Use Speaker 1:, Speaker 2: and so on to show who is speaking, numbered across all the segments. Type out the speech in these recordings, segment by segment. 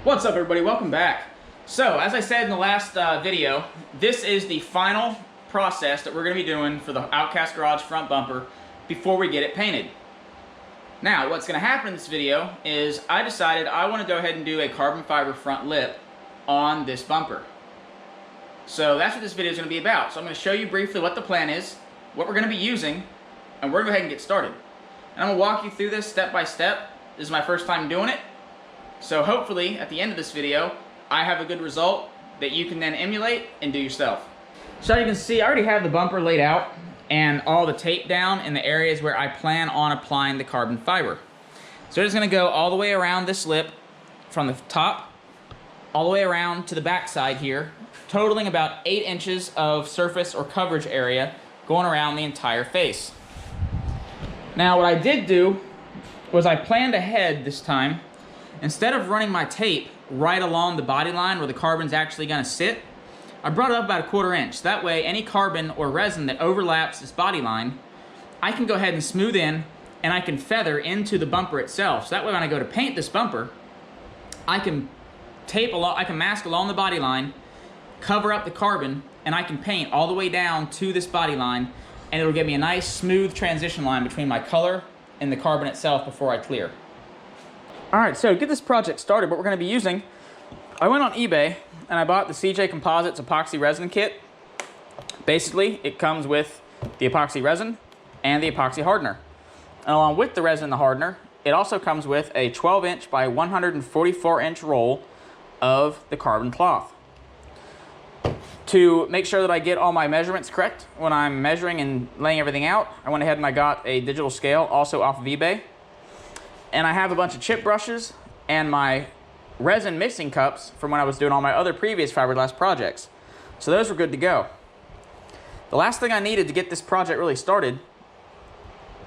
Speaker 1: What's up, everybody? Welcome back. So, as I said in the last video, this is the final process that we're going to be doing for the Outcast Garage front bumper before we get it painted. Now, what's going to happen in this video is I decided I want to go ahead and do a carbon fiber front lip on this bumper. So that's what this video is going to be about. So I'm going to show you briefly what the plan is, what we're going to be using, and we're going to go ahead and get started. And I'm going to walk you through this step by step. This is my first time doing it. So hopefully, at the end of this video, I have a good result that you can then emulate and do yourself. So as you can see, I already have the bumper laid out and all the tape down in the areas where I plan on applying the carbon fiber. So it's going to go all the way around this lip from the top all the way around to the back side here, totaling about 8 inches of surface or coverage area going around the entire face. Now what I did do was I planned ahead this time. Instead of running my tape right along the body line where the carbon's actually going to sit, I brought it up about 1/4 inch. That way any carbon or resin that overlaps this body line, I can go ahead and smooth in and I can feather into the bumper itself. So that way when I go to paint this bumper, I can mask along the body line, cover up the carbon, and I can paint all the way down to this body line, and it'll give me a nice smooth transition line between my color and the carbon itself before I clear. Alright, so to get this project started, what we're going to be using, I went on eBay and I bought the CJ Composites epoxy resin kit. Basically, it comes with the epoxy resin and the epoxy hardener. And along with the resin and the hardener, it also comes with a 12-inch by 144-inch roll of the carbon cloth. To make sure that I get all my measurements correct when I'm measuring and laying everything out, I went ahead and I got a digital scale, also off of eBay. And I have a bunch of chip brushes and my resin mixing cups from when I was doing all my other previous fiberglass projects. So those were good to go. The last thing I needed to get this project really started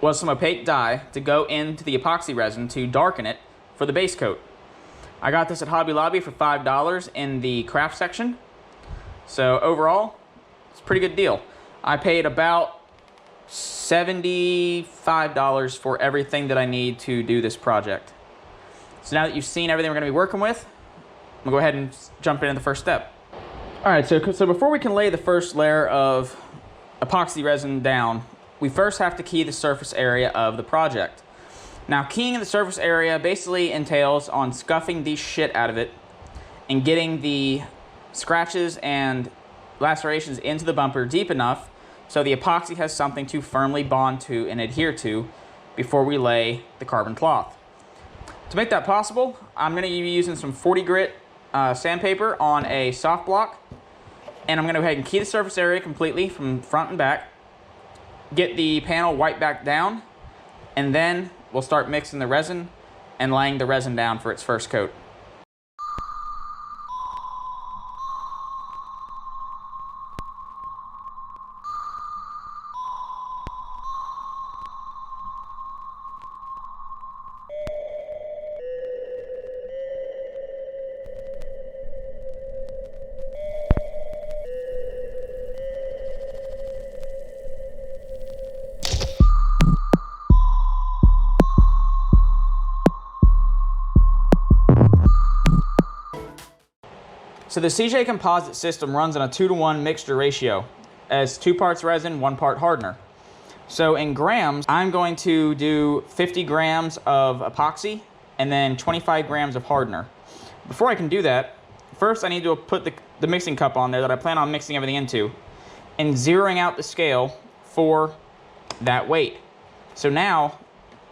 Speaker 1: was some opaque dye to go into the epoxy resin to darken it for the base coat. I got this at Hobby Lobby for $5 in the craft section. So overall, it's a pretty good deal. I paid about $75 for everything that I need to do this project. So now that you've seen everything we're going to be working with, I'm going to go ahead and jump into the first step. Alright, so before we can lay the first layer of epoxy resin down, we first have to key the surface area of the project. Now, keying the surface area basically entails on scuffing the shit out of it and getting the scratches and lacerations into the bumper deep enough so the epoxy has something to firmly bond to and adhere to before we lay the carbon cloth. To make that possible, I'm going to be using some 40 grit sandpaper on a soft block, and I'm going to go ahead and key the surface area completely from front and back, get the panel wiped back down, and then we'll start mixing the resin and laying the resin down for its first coat. So the CJ Composite system runs on a 2-to-1 mixture ratio, as 2 parts resin, 1 part hardener. So in grams, I'm going to do 50 grams of epoxy and then 25 grams of hardener. Before I can do that, first I need to put the mixing cup on there that I plan on mixing everything into and zeroing out the scale for that weight. So now,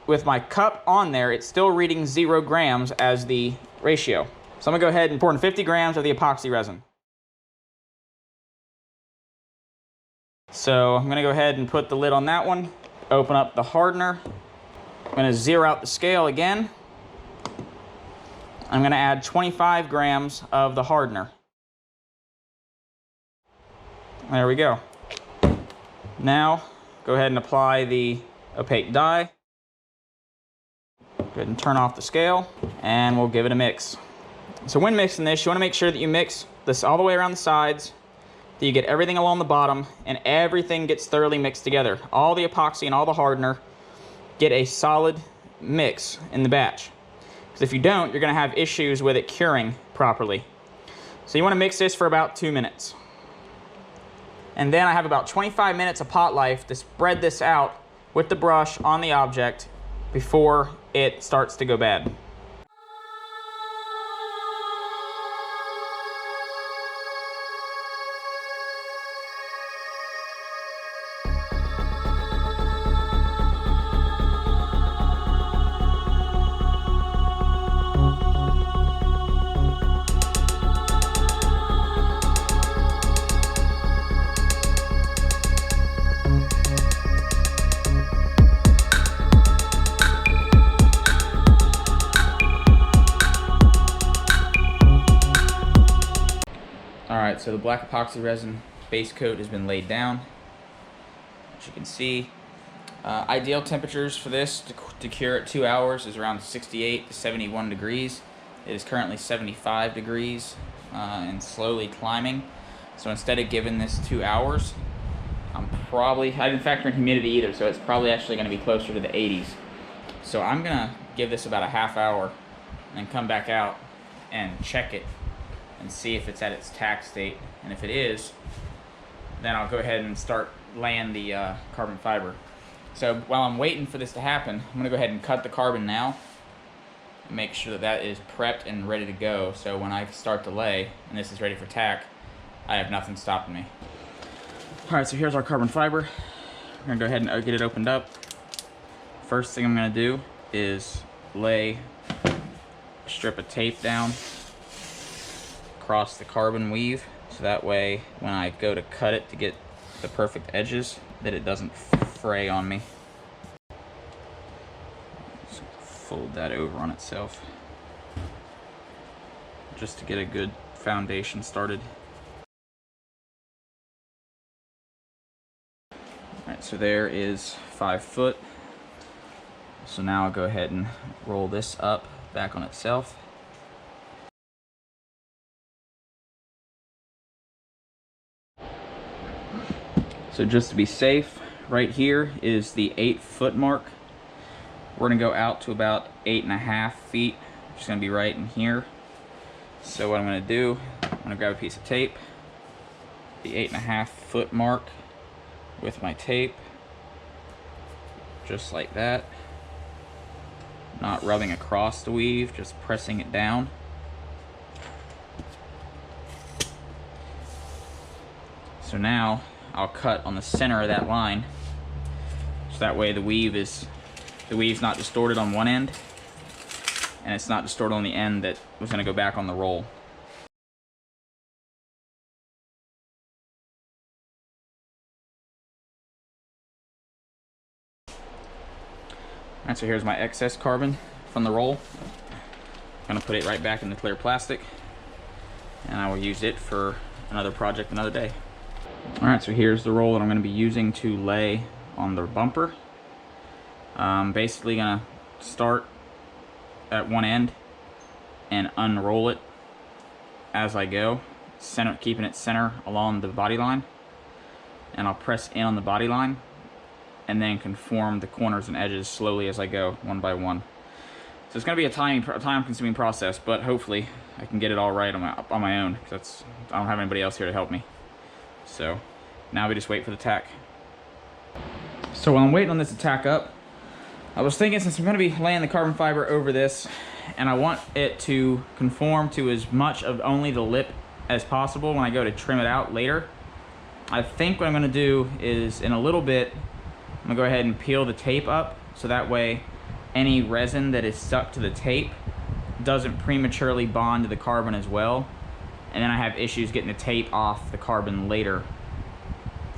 Speaker 1: with my cup on there, it's still reading 0 grams as the ratio. So I'm going to go ahead and pour in 50 grams of the epoxy resin. So I'm going to go ahead and put the lid on that one, open up the hardener. I'm going to zero out the scale again. I'm going to add 25 grams of the hardener. There we go. Now, go ahead and apply the opaque dye. Go ahead and turn off the scale, and we'll give it a mix. So when mixing this, you want to make sure that you mix this all the way around the sides, that you get everything along the bottom, and everything gets thoroughly mixed together. All the epoxy and all the hardener get a solid mix in the batch. Because if you don't, you're gonna have issues with it curing properly. So you wanna mix this for about 2 minutes. And then I have about 25 minutes of pot life to spread this out with the brush on the object before it starts to go bad. Alright, so the black epoxy resin base coat has been laid down. As you can see, ideal temperatures for this to cure at 2 hours is around 68 to 71 degrees. It is currently 75 degrees and slowly climbing. So instead of giving this 2 hours, I didn't factor in humidity either, so it's probably actually going to be closer to the 80s. So I'm going to give this about a half hour and come back out and check it and see if it's at its tack state. And if it is, then I'll go ahead and start laying the carbon fiber. So while I'm waiting for this to happen, I'm gonna go ahead and cut the carbon now and make sure that that is prepped and ready to go. So when I start to lay and this is ready for tack, I have nothing stopping me. All right, so here's our carbon fiber. We're gonna go ahead and get it opened up. First thing I'm gonna do is lay a strip of tape down across the carbon weave, so that way when I go to cut it to get the perfect edges, that it doesn't fray on me. Just fold that over on itself just to get a good foundation started. Alright, so there is 5 foot. So now I'll go ahead and roll this up back on itself. So just to be safe, right here is the 8 foot mark. We're gonna go out to about 8.5 feet, which is gonna be right in here. So what I'm gonna do, I'm gonna grab a piece of tape, the 8.5 foot mark with my tape, just like that. Not rubbing across the weave, just pressing it down. So now I'll cut on the center of that line, so that way the weave's not distorted on one end, and it's not distorted on the end that was going to go back on the roll. Alright, so here's my excess carbon from the roll. I'm going to put it right back in the clear plastic, and I will use it for another project another day. Alright, so here's the roll that I'm going to be using to lay on the bumper. Basically going to start at one end and unroll it as I go, keeping it center along the body line. And I'll press in on the body line and then conform the corners and edges slowly as I go, one by one. So it's going to be a time-consuming process, but hopefully I can get it all right on my own, because I don't have anybody else here to help me. So now we just wait for the tack. So while I'm waiting on this to tack up, I was thinking, since I'm going to be laying the carbon fiber over this, and I want it to conform to as much of only the lip as possible when I go to trim it out later, I think what I'm going to do is, in a little bit, I'm going to go ahead and peel the tape up, so that way any resin that is stuck to the tape doesn't prematurely bond to the carbon as well. And then I have issues getting the tape off the carbon later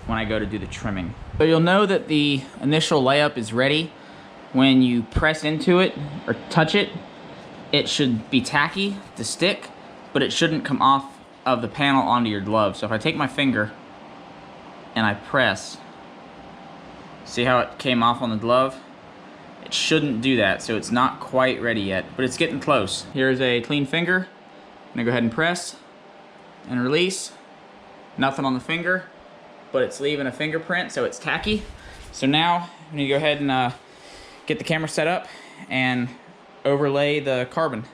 Speaker 1: when I go to do the trimming. So you'll know that the initial layup is ready when you press into it or touch it. It should be tacky to stick, but it shouldn't come off of the panel onto your glove. So if I take my finger and I press, see how it came off on the glove? It shouldn't do that, so it's not quite ready yet, but it's getting close. Here's a clean finger. I'm gonna go ahead and press and release. Nothing on the finger, but it's leaving a fingerprint, so it's tacky. So now I'm gonna go ahead and get the camera set up and overlay the carbon.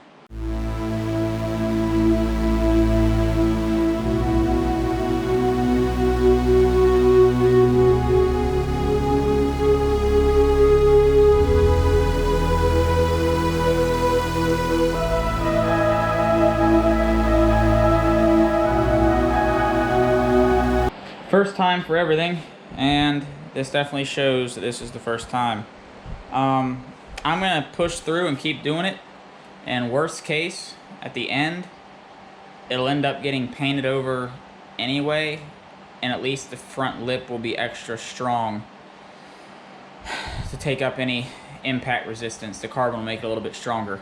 Speaker 1: First time for everything, and this definitely shows that this is the first time. I'm gonna push through and keep doing it, and worst case, at the end, it'll end up getting painted over anyway, and at least the front lip will be extra strong to take up any impact resistance. The carbon will make it a little bit stronger.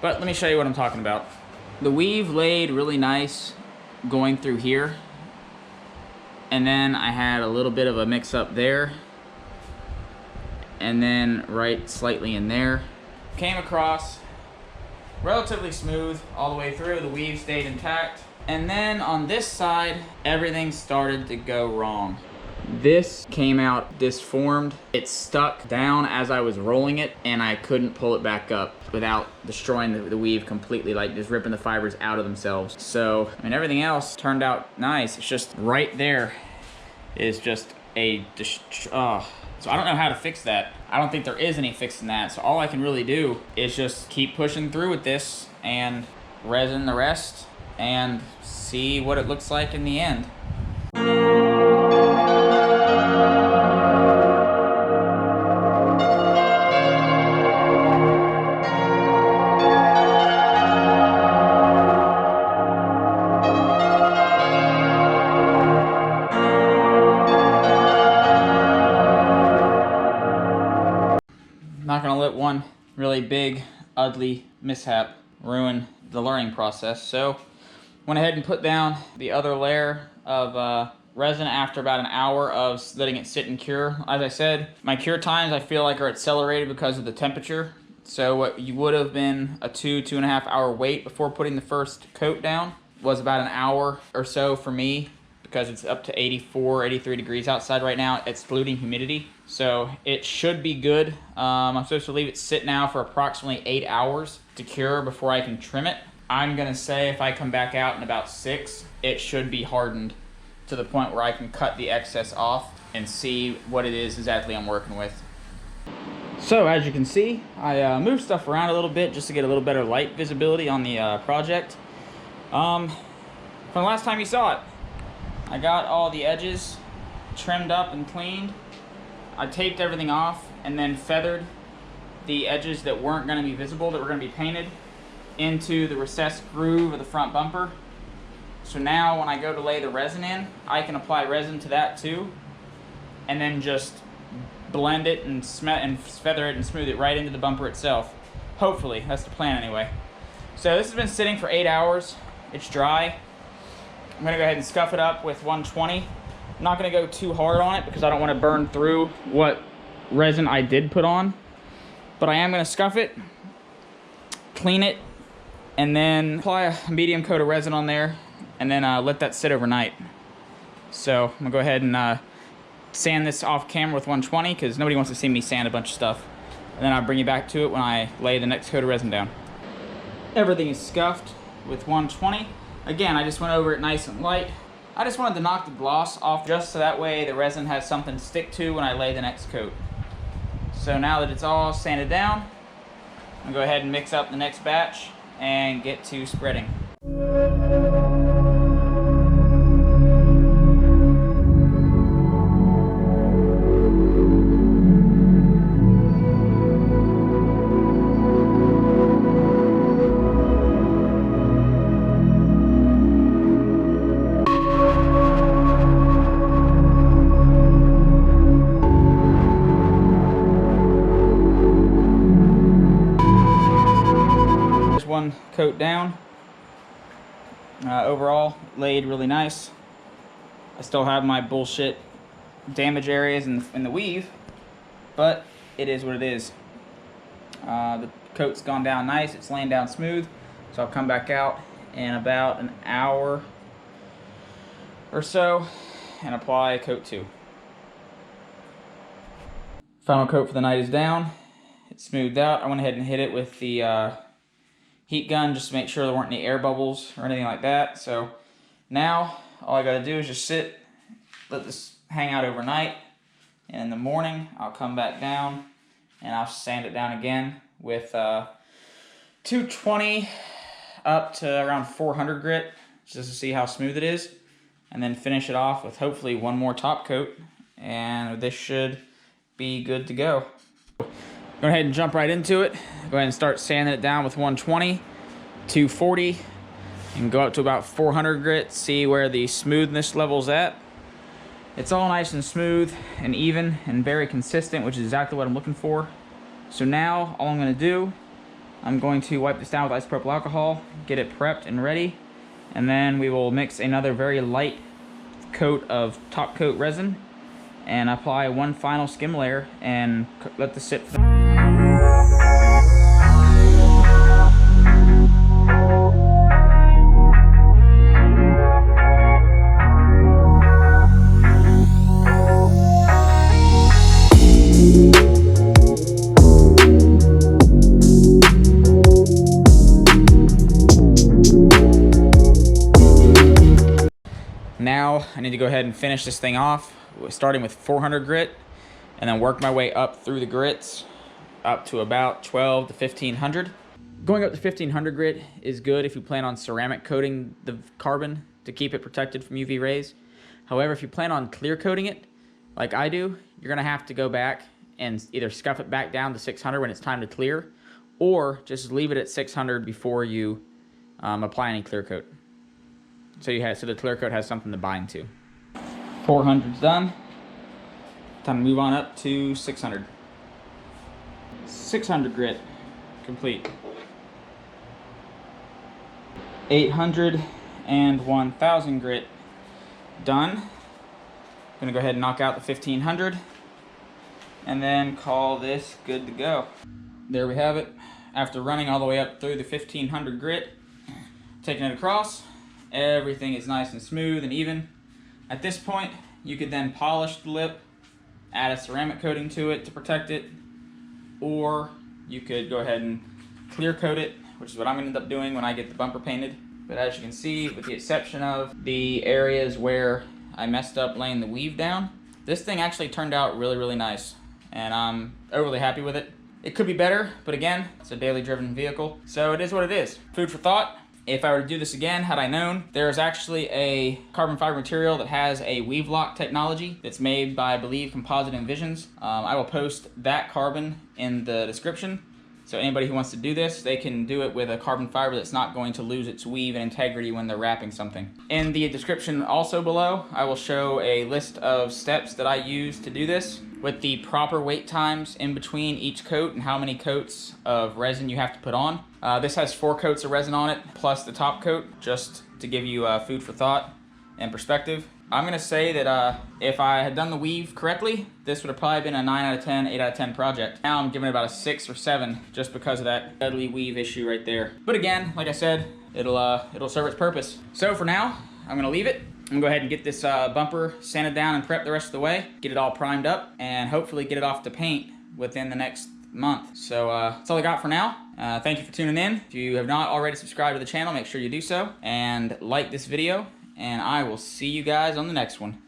Speaker 1: But let me show you what I'm talking about. The weave laid really nice going through here, and then I had a little bit of a mix up there, and then right slightly in there. Came across relatively smooth all the way through. The weave stayed intact. And then on this side, everything started to go wrong. This came out disformed. It stuck down as I was rolling it, and I couldn't pull it back up without destroying the weave completely, like just ripping the fibers out of themselves. So, I mean, everything else turned out nice. It's just right there is just a, so I don't know how to fix that. I don't think there is any fixing that. So all I can really do is just keep pushing through with this and resin the rest and see what it looks like in the end. Not gonna let one really big, ugly mishap ruin the learning process. So, went ahead and put down the other layer of resin after about an hour of letting it sit and cure. As I said, my cure times I feel like are accelerated because of the temperature. So what you would have been a 2.5 hour wait before putting the first coat down was about an hour or so for me, because it's up to 84, 83 degrees outside right now, excluding humidity. So it should be good. I'm supposed to leave it sit now for approximately 8 hours to cure before I can trim it. I'm gonna say if I come back out in about 6, it should be hardened to the point where I can cut the excess off and see what it is exactly I'm working with. So as you can see, I moved stuff around a little bit just to get a little better light visibility on the project. From the last time you saw it, I got all the edges trimmed up and cleaned. I taped everything off and then feathered the edges that weren't going to be visible, that were going to be painted, into the recessed groove of the front bumper. So now when I go to lay the resin in, I can apply resin to that too, and then just blend it and feather it and smooth it right into the bumper itself. Hopefully, that's the plan anyway. So this has been sitting for 8 hours. It's dry. I'm gonna go ahead and scuff it up with 120. I'm not gonna go too hard on it because I don't want to burn through what resin I did put on, but I am gonna scuff it, clean it, and then apply a medium coat of resin on there, and then let that sit overnight. So I'm gonna go ahead and sand this off camera with 120 because nobody wants to see me sand a bunch of stuff. And then I'll bring you back to it when I lay the next coat of resin down. Everything is scuffed with 120. Again, I just went over it nice and light. I just wanted to knock the gloss off just so that way the resin has something to stick to when I lay the next coat. So now that it's all sanded down, I'm gonna go ahead and mix up the next batch and get to spreading. One coat down. Overall, laid really nice. I still have my bullshit damage areas in the weave, but it is what it is. The coat's gone down nice. It's laying down smooth. So I'll come back out in about an hour or so and apply coat 2. Final coat for the night is down. smoothed out. I went ahead and hit it with the heat gun just to make sure there weren't any air bubbles or anything like that. So now all I gotta do is just sit, let this hang out overnight, and in the morning I'll come back down and I'll sand it down again with 220 up to around 400 grit just to see how smooth it is, and then finish it off with hopefully one more top coat, and this should be good to go. Go ahead and jump right into it. Go ahead and start sanding it down with 120, 240, and go up to about 400 grit, see where the smoothness level's at. It's all nice and smooth and even and very consistent, which is exactly what I'm looking for. So now all I'm gonna do, I'm going to wipe this down with isopropyl alcohol, get it prepped and ready, and then we will mix another very light coat of top coat resin and apply one final skim layer and let this sit for Now I need to go ahead and finish this thing off, starting with 400 grit, and then work my way up through the grits up to about 12 to 1500. Going up to 1500 grit is good if you plan on ceramic coating the carbon to keep it protected from UV rays. However, if you plan on clear coating it, like I do, you're gonna have to go back and either scuff it back down to 600 when it's time to clear, or just leave it at 600 before you apply any clear coat. So the clear coat has something to bind to. 400's done. Time to move on up to 600. 600 grit, complete. 800 and 1000 grit, done. Gonna go ahead and knock out the 1500 and then call this good to go. There we have it. After running all the way up through the 1500 grit, taking it across, everything is nice and smooth and even. At this point, you could then polish the lip, add a ceramic coating to it to protect it, or you could go ahead and clear coat it, which is what I'm gonna end up doing when I get the bumper painted. But as you can see, with the exception of the areas where I messed up laying the weave down, this thing actually turned out really, really nice, and I'm overly happy with it. It could be better, but again, it's a daily driven vehicle, so it is what it is. Food for thought. If I were to do this again, had I known, there's actually a carbon fiber material that has a Weblock technology that's made by, I believe, Composite Envisions. I will post that carbon in the description. So anybody who wants to do this, they can do it with a carbon fiber that's not going to lose its weave and integrity when they're wrapping something. In the description also below, I will show a list of steps that I use to do this, with the proper wait times in between each coat and how many coats of resin you have to put on. This has 4 coats of resin on it, plus the top coat, just to give you food for thought and perspective. I'm gonna say that if I had done the weave correctly, this would have probably been a 9 out of 10, 8 out of 10 project. Now I'm giving it about a 6 or 7, just because of that deadly weave issue right there. But again, like I said, it'll serve its purpose. So for now, I'm gonna leave it. I'm gonna go ahead and get this bumper sanded down and prepped the rest of the way, get it all primed up, and hopefully get it off to paint within the next month. So that's all I got for now. Thank you for tuning in. If you have not already subscribed to the channel, make sure you do so, and like this video, and I will see you guys on the next one.